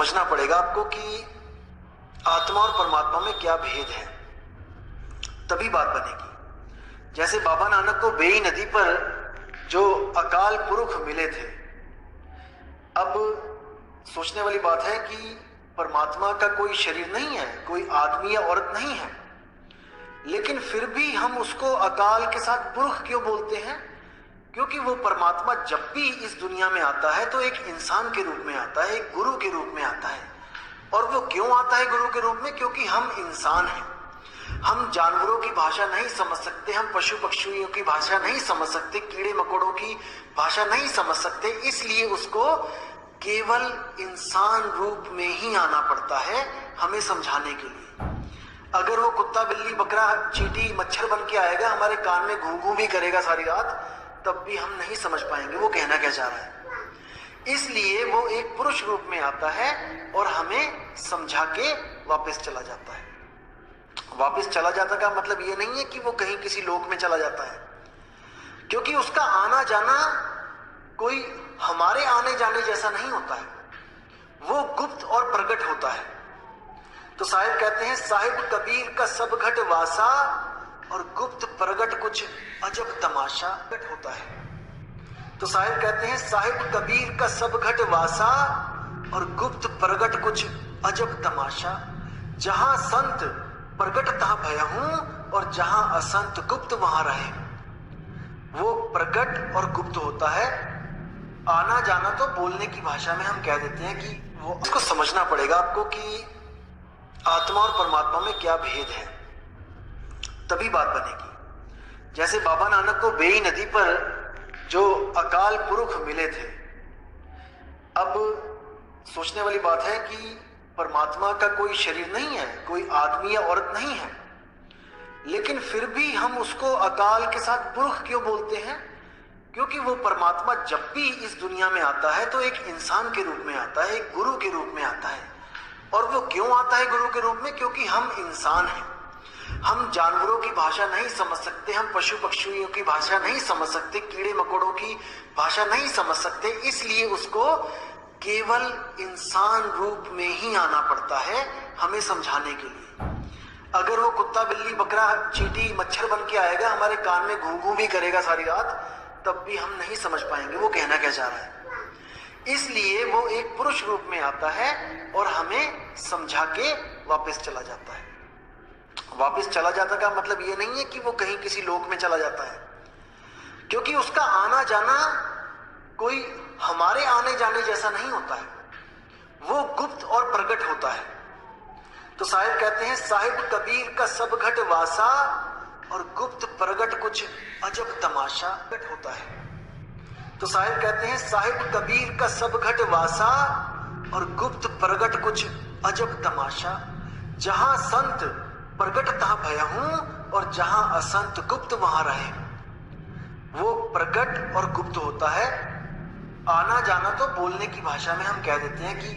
समझना पड़ेगा आपको कि आत्मा और परमात्मा में क्या भेद है, तभी बात बनेगी। जैसे बाबा नानक को बेई नदी पर जो अकाल पुरुष मिले थे, अब सोचने वाली बात है कि परमात्मा का कोई शरीर नहीं है, कोई आदमी या औरत नहीं है, लेकिन फिर भी हम उसको अकाल के साथ पुरुष क्यों बोलते हैं? क्योंकि वो परमात्मा जब भी इस दुनिया में आता है तो एक इंसान के रूप में आता है, एक गुरु के रूप में आता है। और वो क्यों आता है गुरु के रूप में? क्योंकि हम इंसान हैं, हम जानवरों की भाषा नहीं समझ सकते, हम पशु पक्षियों की भाषा नहीं समझ सकते, कीड़े मकोड़ों की भाषा नहीं समझ सकते, इसलिए उसको केवल इंसान रूप में ही आना पड़ता है हमें समझाने के लिए। अगर वो कुत्ता बिल्ली बकरा चींटी मच्छर बन के आएगा, हमारे कान में घूं घूं भी करेगा सारी रात, तब भी हम नहीं समझ पाएंगे वो कहना क्या चाह रहा है। इसलिए वो एक पुरुष रूप में आता है और हमें समझा के वापस चला जाता है। वापस चला जाता का मतलब ये नहीं है कि वो कहीं किसी लोक में चला जाता है, क्योंकि उसका आना जाना कोई हमारे आने जाने जैसा नहीं होता है, वो गुप्त और प्रकट होता है। तो साहिब कहते हैं साहिब कबीर का सब घट वासा और गुप्त प्रगट कुछ अजब तमाशा होता है। तो साहिब कहते हैं साहिब कबीर का सब घट वासा और गुप्त प्रगट कुछ अजब तमाशा, जहां संत प्रगट तहां भया हूं और जहां असंत गुप्त वहां रहे। वो प्रगट और गुप्त होता है। आना जाना तो बोलने की भाषा में हम कह देते हैं कि वो, इसको समझना पड़ेगा आपको कि आत्मा और परमात्मा में क्या भेद है, तभी बात बनेगी। जैसे बाबा नानक को बेई नदी पर जो अकाल पुरुष मिले थे, अब सोचने वाली बात है कि परमात्मा का कोई शरीर नहीं है, कोई आदमी या औरत नहीं है, लेकिन फिर भी हम उसको अकाल के साथ पुरुष क्यों बोलते हैं? क्योंकि वो परमात्मा जब भी इस दुनिया में आता है तो एक इंसान के रूप में आता है, एक गुरु के रूप में आता है। और वो क्यों आता है गुरु के रूप में? क्योंकि हम इंसान हैं, हम जानवरों की भाषा नहीं समझ सकते, हम पशु पक्षियों की भाषा नहीं समझ सकते, कीड़े मकोड़ों की भाषा नहीं समझ सकते, इसलिए उसको केवल इंसान रूप में ही आना पड़ता है हमें समझाने के लिए। अगर वो कुत्ता बिल्ली बकरा चींटी मच्छर बन के आएगा, हमारे कान में घूं घूं भी करेगा सारी रात, तब भी हम नहीं समझ पाएंगे वो कहना क्या चाह रहा है। इसलिए वो एक पुरुष रूप में आता है और हमें समझा के वापस चला जाता है। वापस चला जाता का मतलब ये नहीं है कि वो कहीं किसी लोक में चला जाता है, क्योंकि उसका आना जाना कोई हमारे आने जाने जैसा नहीं होता है, वो गुप्त और प्रकट होता है। तो साहिब कहते हैं साहिब कबीर का सब घट वासा और गुप्त प्रगट कुछ अजब तमाशा होता है। तो साहिब कहते हैं साहिब कबीर का सब घट वासा और गुप्त प्रगट कुछ अजब तमाशा, जहां संत प्रगट तहां भया हूं और जहां असंत गुप्त वहां रहे। वो प्रगट और गुप्त होता है। आना जाना तो बोलने की भाषा में हम कह देते हैं कि